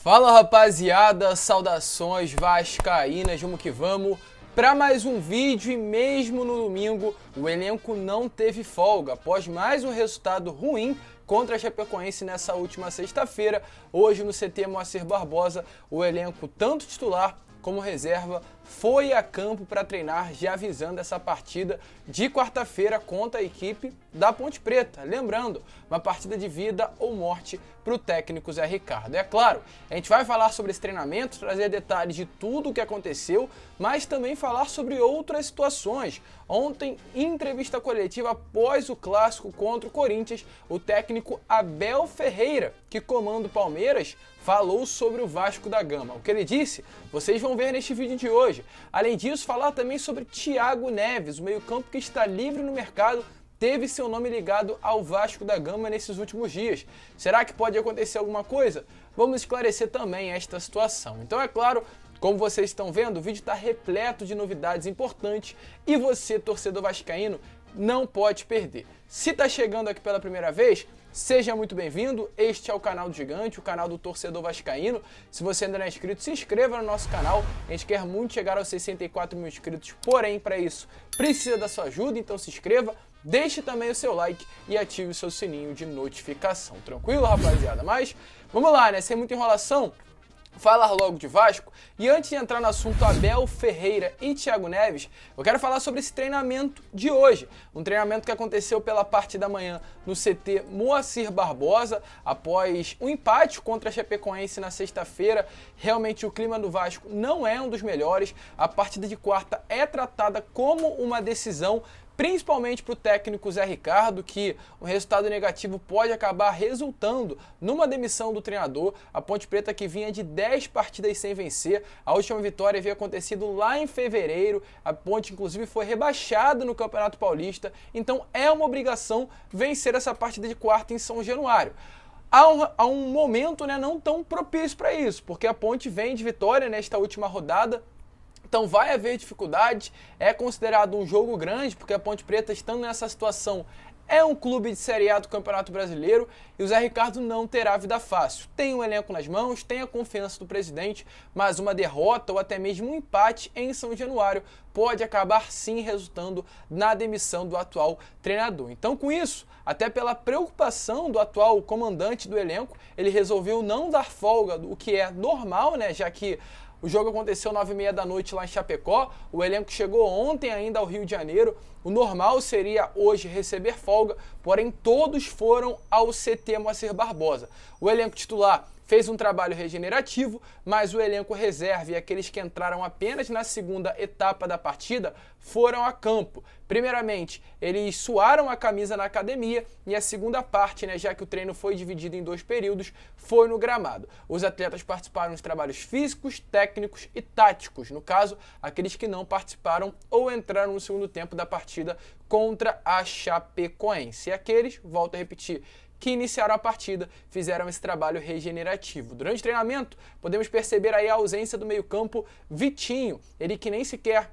Fala rapaziada, saudações vascaínas, vamos que vamos para mais um vídeo. E mesmo no domingo o elenco não teve folga após mais um resultado ruim contra a Chapecoense nessa última sexta-feira. Hoje no CT Moacir Barbosa, o elenco tanto titular como reserva foi a campo para treinar, já avisando essa partida de quarta-feira contra a equipe da Ponte Preta. Lembrando, uma partida de vida ou morte para o técnico Zé Ricardo. É claro, a gente vai falar sobre esse treinamento, trazer detalhes de tudo o que aconteceu, mas também falar sobre outras situações. Ontem, em entrevista coletiva após o clássico contra o Corinthians, o técnico Abel Ferreira, que comanda o Palmeiras, falou sobre o Vasco da Gama. O que ele disse, vocês vão ver neste vídeo de hoje. Além disso, falar também sobre Thiago Neves, o meio-campo que está livre no mercado, teve seu nome ligado ao Vasco da Gama nesses últimos dias. Será que pode acontecer alguma coisa? Vamos esclarecer também esta situação. Então, é claro, como vocês estão vendo, o vídeo está repleto de novidades importantes e você, torcedor vascaíno, não pode perder. Se está chegando aqui pela primeira vez, seja muito bem-vindo. Este é o canal do Gigante, o canal do torcedor vascaíno. Se você ainda não é inscrito, se inscreva no nosso canal. A gente quer muito chegar aos 64 mil inscritos, porém, para isso, precisa da sua ajuda, então se inscreva. Deixe também o seu like e ative o seu sininho de notificação. Tranquilo, rapaziada? Mas vamos lá, né? Sem muita enrolação, falar logo de Vasco. E antes de entrar no assunto Abel Ferreira e Thiago Neves, eu quero falar sobre esse treinamento de hoje. Um treinamento que aconteceu pela parte da manhã no CT Moacir Barbosa, após um empate contra a Chapecoense na sexta-feira. Realmente o clima do Vasco não é um dos melhores. A partida de quarta é tratada como uma decisão, principalmente para o técnico Zé Ricardo, que um resultado negativo pode acabar resultando numa demissão do treinador. A Ponte Preta, que vinha de 10 partidas sem vencer, a última vitória havia acontecido lá em fevereiro, a Ponte inclusive foi rebaixada no Campeonato Paulista, então é uma obrigação vencer essa partida de quarta em São Januário. Há um momento, né, não tão propício para isso, porque a Ponte vem de vitória nesta última rodada. Então vai haver dificuldade, é considerado um jogo grande, porque a Ponte Preta, estando nessa situação, é um clube de Série A do Campeonato Brasileiro e o Zé Ricardo não terá vida fácil. Tem um elenco nas mãos, tem a confiança do presidente, mas uma derrota ou até mesmo um empate em São Januário pode acabar sim resultando na demissão do atual treinador. Então, com isso, até pela preocupação do atual comandante do elenco, ele resolveu não dar folga, o que é normal, né, já que o jogo aconteceu 9h30 da noite lá em Chapecó, o elenco chegou ontem ainda ao Rio de Janeiro. O normal seria hoje receber folga, porém todos foram ao CT Moacir Barbosa. O elenco titular fez um trabalho regenerativo, mas o elenco reserva e aqueles que entraram apenas na segunda etapa da partida foram a campo. Primeiramente, eles suaram a camisa na academia e a segunda parte, né, já que o treino foi dividido em 2 períodos, foi no gramado. Os atletas participaram dos trabalhos físicos, técnicos e táticos, no caso, aqueles que não participaram ou entraram no segundo tempo da partida contra a Chapecoense. E aqueles, volto a repetir, que iniciaram a partida, fizeram esse trabalho regenerativo. Durante o treinamento, podemos perceber aí a ausência do meio-campo Vitinho, ele que nem sequer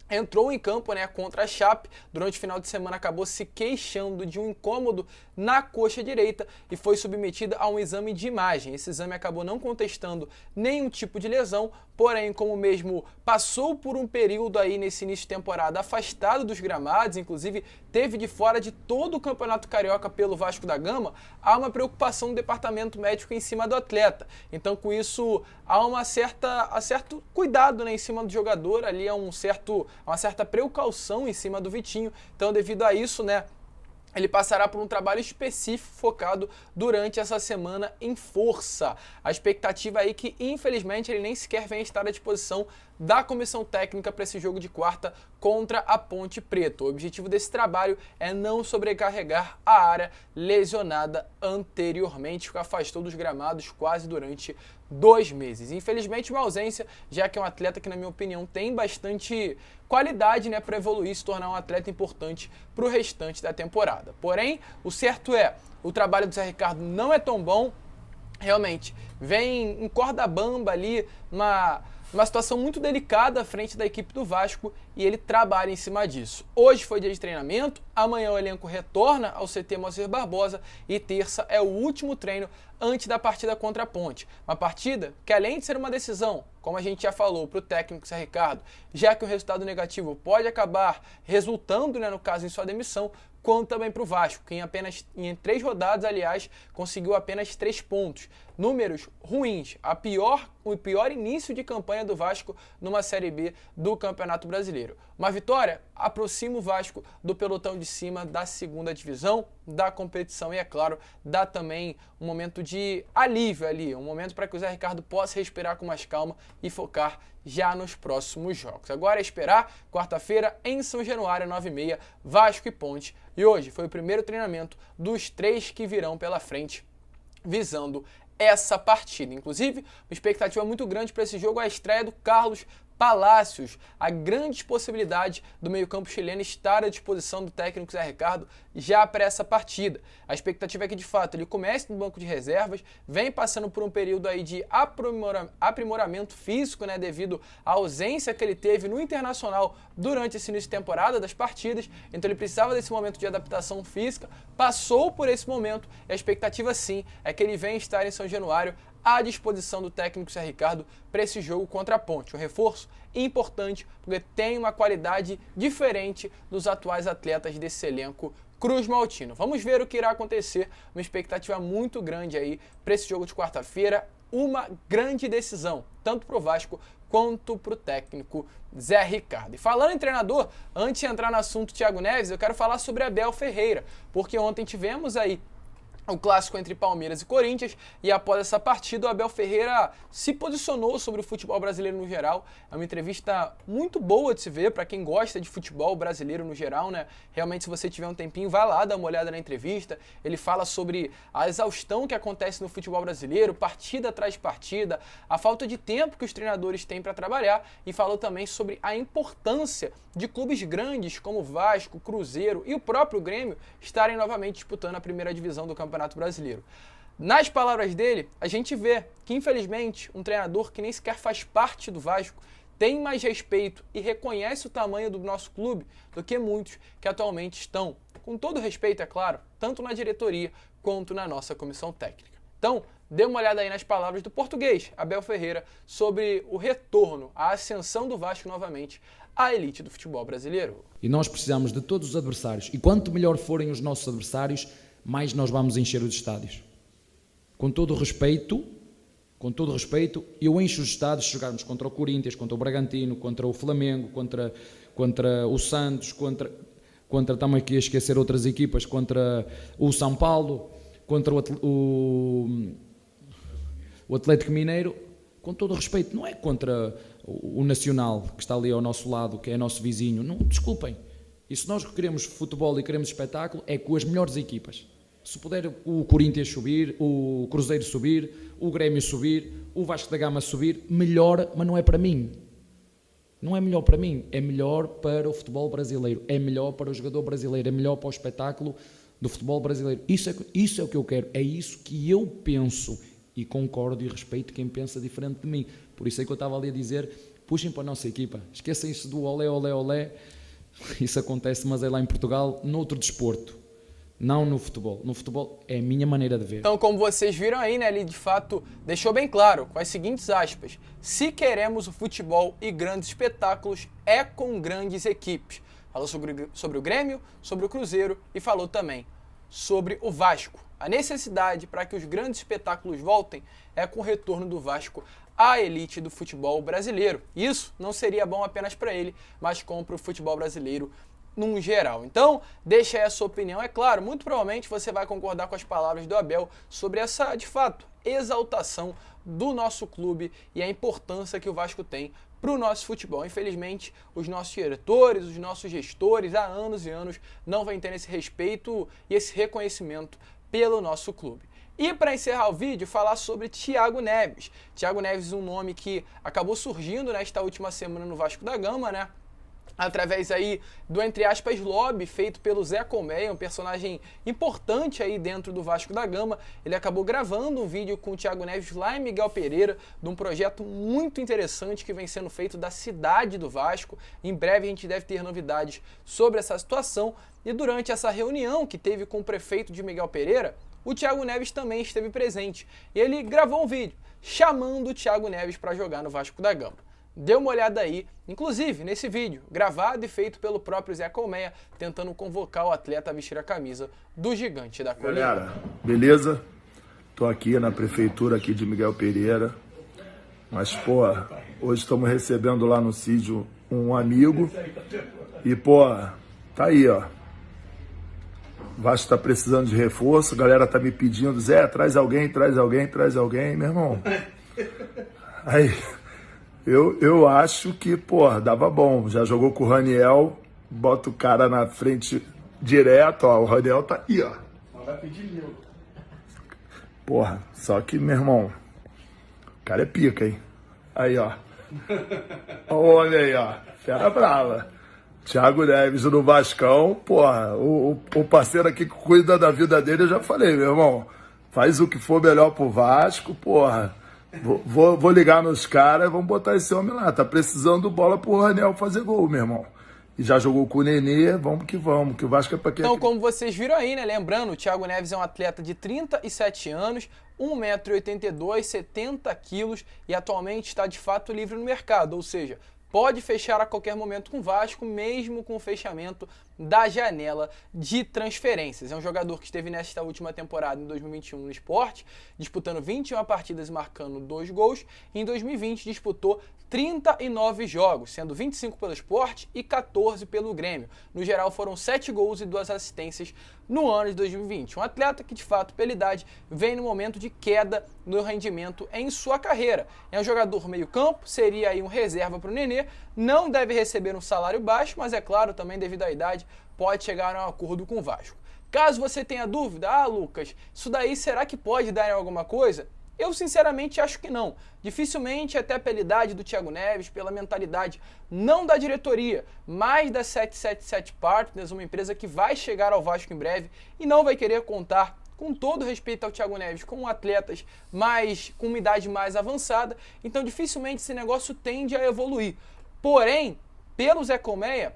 entrou em campo, né, contra a Chape. Durante o final de semana acabou se queixando de um incômodo na coxa direita e foi submetida a um exame de imagem. Esse exame acabou não contestando nenhum tipo de lesão, porém, como mesmo passou por um período aí nesse início de temporada afastado dos gramados, inclusive teve de fora de todo o Campeonato Carioca pelo Vasco da Gama, há uma preocupação do departamento médico em cima do atleta. Então, com isso, há um certo cuidado, né, em cima do jogador, ali há uma certa precaução em cima do Vitinho. Então, devido a isso, né, ele passará por um trabalho específico focado durante essa semana em força. A expectativa aí é que, infelizmente, ele nem sequer venha estar à disposição da comissão técnica para esse jogo de quarta contra a Ponte Preta. O objetivo desse trabalho é não sobrecarregar a área lesionada anteriormente, que afastou dos gramados quase durante 2 meses. Infelizmente, uma ausência, já que é um atleta que, na minha opinião, tem bastante qualidade, né, para evoluir e se tornar um atleta importante para o restante da temporada. Porém, o certo é, o trabalho do Zé Ricardo não é tão bom. Realmente, vem em corda bamba ali, uma situação muito delicada à frente da equipe do Vasco e ele trabalha em cima disso. Hoje foi dia de treinamento, amanhã o elenco retorna ao CT Moacir Barbosa e terça é o último treino antes da partida contra a Ponte. Uma partida que, além de ser uma decisão, como a gente já falou, para o técnico Zé Ricardo, já que o resultado negativo pode acabar resultando, no caso, em sua demissão, quanto também para o Vasco, que em 3 rodadas, aliás, conseguiu apenas 3 pontos. Números ruins, o pior início de campanha do Vasco numa Série B do Campeonato Brasileiro. Uma vitória aproxima o Vasco do pelotão de cima da segunda divisão da competição e, é claro, dá também um momento de alívio ali, um momento para que o Zé Ricardo possa respirar com mais calma e focar já nos próximos jogos. Agora é esperar, quarta-feira, em São Januário, 9h30, Vasco e Ponte. E hoje foi o primeiro treinamento dos 3 que virão pela frente, visando essa partida. Inclusive, uma expectativa muito grande para esse jogo é a estreia do Carlos Palacios, a grande possibilidade do meio-campo chileno estar à disposição do técnico Zé Ricardo já para essa partida. A expectativa é que, de fato, ele comece no banco de reservas, vem passando por um período aí de aprimoramento físico, devido à ausência que ele teve no Internacional durante esse início de temporada das partidas, então ele precisava desse momento de adaptação física, passou por esse momento e a expectativa, sim, é que ele venha estar em São Januário à disposição do técnico Zé Ricardo para esse jogo contra a Ponte. Um reforço importante, porque tem uma qualidade diferente dos atuais atletas desse elenco Cruz Maltino. Vamos ver o que irá acontecer, uma expectativa muito grande aí para esse jogo de quarta-feira, uma grande decisão, tanto para o Vasco quanto para o técnico Zé Ricardo. E falando em treinador, antes de entrar no assunto Thiago Neves, eu quero falar sobre Abel Ferreira, porque ontem tivemos aí o clássico entre Palmeiras e Corinthians, e após essa partida o Abel Ferreira se posicionou sobre o futebol brasileiro no geral. É uma entrevista muito boa de se ver para quem gosta de futebol brasileiro no geral, Realmente, se você tiver um tempinho, vai lá dar uma olhada na entrevista. Ele fala sobre a exaustão que acontece no futebol brasileiro, partida atrás de partida, a falta de tempo que os treinadores têm para trabalhar, e falou também sobre a importância de clubes grandes como Vasco, Cruzeiro e o próprio Grêmio estarem novamente disputando a primeira divisão do Campeonato Brasileiro. Nas palavras dele, a gente vê que, infelizmente, um treinador que nem sequer faz parte do Vasco tem mais respeito e reconhece o tamanho do nosso clube do que muitos que atualmente estão, com todo respeito, é claro, tanto na diretoria quanto na nossa comissão técnica. Então, dê uma olhada aí nas palavras do português, Abel Ferreira, sobre o retorno, a ascensão do Vasco novamente à elite do futebol brasileiro. E nós precisamos de todos os adversários, e quanto melhor forem os nossos adversários, mais nós vamos encher os estádios. Com todo o respeito, eu encho os estádios se jogarmos contra o Corinthians, contra o Bragantino, contra o Flamengo, contra o Santos, contra estamos aqui a esquecer outras equipas, contra o São Paulo, contra o Atlético Mineiro. Com todo o respeito, não é contra o Nacional, que está ali ao nosso lado, que é nosso vizinho. Não, desculpem. E se nós queremos futebol e queremos espetáculo, é com as melhores equipas. Se puder o Corinthians subir, o Cruzeiro subir, o Grêmio subir, o Vasco da Gama subir, melhor, mas não é para mim. Não é melhor para mim, é melhor para o futebol brasileiro, é melhor para o jogador brasileiro, é melhor para o espetáculo do futebol brasileiro. Isso é o que eu quero, é isso que eu penso e concordo e respeito quem pensa diferente de mim. Por isso é que eu estava ali a dizer, puxem para a nossa equipa, esquecem isso do olé, olé, olé. Isso acontece, mas é lá em Portugal, noutro desporto, não no futebol. No futebol é a minha maneira de ver. Então, como vocês viram aí, ele de fato deixou bem claro, com as seguintes aspas: se queremos o futebol e grandes espetáculos, é com grandes equipes. Falou sobre o Grêmio, sobre o Cruzeiro e falou também sobre o Vasco. A necessidade para que os grandes espetáculos voltem é com o retorno do Vasco à elite do futebol brasileiro. Isso não seria bom apenas para ele, mas como para o futebol brasileiro num geral. Então, deixa aí a sua opinião. É claro, muito provavelmente você vai concordar com as palavras do Abel sobre essa, de fato, exaltação do nosso clube e a importância que o Vasco tem para o nosso futebol. Infelizmente, os nossos diretores, os nossos gestores, há anos e anos, não vêm ter esse respeito e esse reconhecimento pelo nosso clube. E para encerrar o vídeo, falar sobre Thiago Neves. Thiago Neves, um nome que acabou surgindo nesta última semana no Vasco da Gama, através aí do, entre aspas, lobby feito pelo Zé Colmeia, um personagem importante aí dentro do Vasco da Gama. Ele acabou gravando um vídeo com o Thiago Neves lá em Miguel Pereira, de um projeto muito interessante que vem sendo feito da cidade do Vasco. Em breve a gente deve ter novidades sobre essa situação. E durante essa reunião que teve com o prefeito de Miguel Pereira, o Thiago Neves também esteve presente. E ele gravou um vídeo chamando o Thiago Neves para jogar no Vasco da Gama. Dê uma olhada aí, inclusive nesse vídeo, gravado e feito pelo próprio Zé Colmeia, tentando convocar o atleta a vestir a camisa do Gigante da Colina. Galera, beleza? Tô aqui na prefeitura aqui de Miguel Pereira, mas, pô, hoje estamos recebendo lá no sítio um amigo e, pô, tá aí, ó. O Vasco tá precisando de reforço, a galera tá me pedindo, Zé, traz alguém, meu irmão. Aí... Eu acho que, pô, dava bom. Já jogou com o Raniel, bota o cara na frente direto, ó. O Raniel tá aí, ó. Vai pedir mil. Porra, só que, meu irmão, o cara é pica, hein? Aí, ó. Olha aí, ó. Fera brava. Thiago Neves no Vascão, porra, o parceiro aqui que cuida da vida dele, eu já falei, meu irmão, faz o que for melhor pro Vasco, porra. Vou ligar nos caras e vamos botar esse homem lá. Tá precisando bola pro Raniel fazer gol, meu irmão. E já jogou com o Nenê, vamos, que o Vasco é pra quem... Então, como vocês viram aí, né? Lembrando, o Thiago Neves é um atleta de 37 anos, 1,82 m, 70 quilos e atualmente está de fato livre no mercado, ou seja, pode fechar a qualquer momento com o Vasco, mesmo com o fechamento da janela de transferências. É um jogador que esteve nesta última temporada, em 2021, no Sport, disputando 21 partidas e marcando 2 gols. E em 2020 disputou 39 jogos, sendo 25 pelo Sport e 14 pelo Grêmio. No geral foram 7 gols e 2 assistências no ano de 2020. Um atleta que, de fato, pela idade, vem no momento de queda no rendimento em sua carreira. É um jogador meio campo, seria aí um reserva para o Nenê, não deve receber um salário baixo, mas é claro, também devido à idade, pode chegar a um acordo com o Vasco. Caso você tenha dúvida, Lucas, isso daí será que pode dar em alguma coisa? Eu sinceramente acho que não. Dificilmente, até pela idade do Thiago Neves, pela mentalidade não da diretoria, mas da 777 Partners, uma empresa que vai chegar ao Vasco em breve e não vai querer contar, com todo respeito ao Thiago Neves, com atletas com uma idade mais avançada. Então dificilmente esse negócio tende a evoluir. Porém, pelo Zé Colmeia,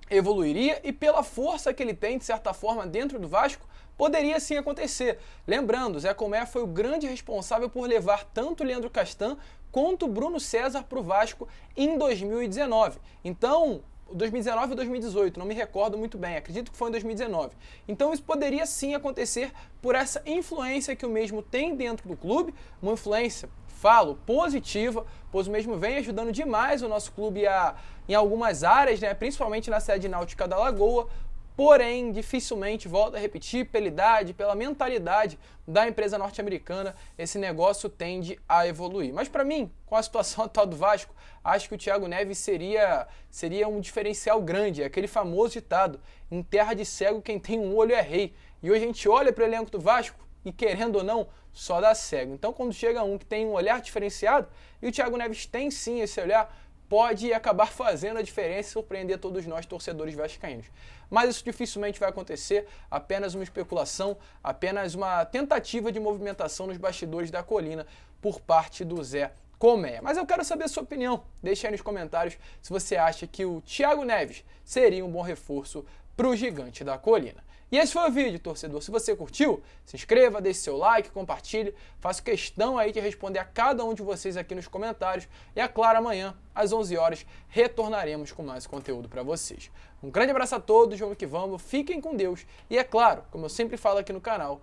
evoluiria e pela força que ele tem, de certa forma, dentro do Vasco, poderia sim acontecer. Lembrando, Zé Colmeia foi o grande responsável por levar tanto o Leandro Castan quanto o Bruno César para o Vasco em 2019. Então, 2019 ou 2018, não me recordo muito bem, acredito que foi em 2019. Então isso poderia sim acontecer por essa influência que o mesmo tem dentro do clube, uma influência, falo, positiva, pois o mesmo vem ajudando demais o nosso clube em algumas áreas, né, principalmente na sede náutica da Lagoa. Porém, dificilmente, volto a repetir, pela idade, pela mentalidade da empresa norte-americana, esse negócio tende a evoluir. Mas para mim, com a situação atual do Vasco, acho que o Thiago Neves seria um diferencial grande, aquele famoso ditado, em terra de cego quem tem um olho é rei. E hoje a gente olha para o elenco do Vasco e, querendo ou não, só dá cego. Então, quando chega um que tem um olhar diferenciado, e o Thiago Neves tem sim esse olhar, pode acabar fazendo a diferença e surpreender todos nós, torcedores vascaínos. Mas isso dificilmente vai acontecer, apenas uma especulação, apenas uma tentativa de movimentação nos bastidores da Colina por parte do Zé Colmeia. Mas eu quero saber a sua opinião, deixe aí nos comentários se você acha que o Thiago Neves seria um bom reforço para o Gigante da Colina. E esse foi o vídeo, torcedor. Se você curtiu, se inscreva, deixe seu like, compartilhe. Faço questão aí de responder a cada um de vocês aqui nos comentários. E é claro, amanhã, às 11 horas, retornaremos com mais conteúdo para vocês. Um grande abraço a todos, vamos que vamos, fiquem com Deus. E é claro, como eu sempre falo aqui no canal,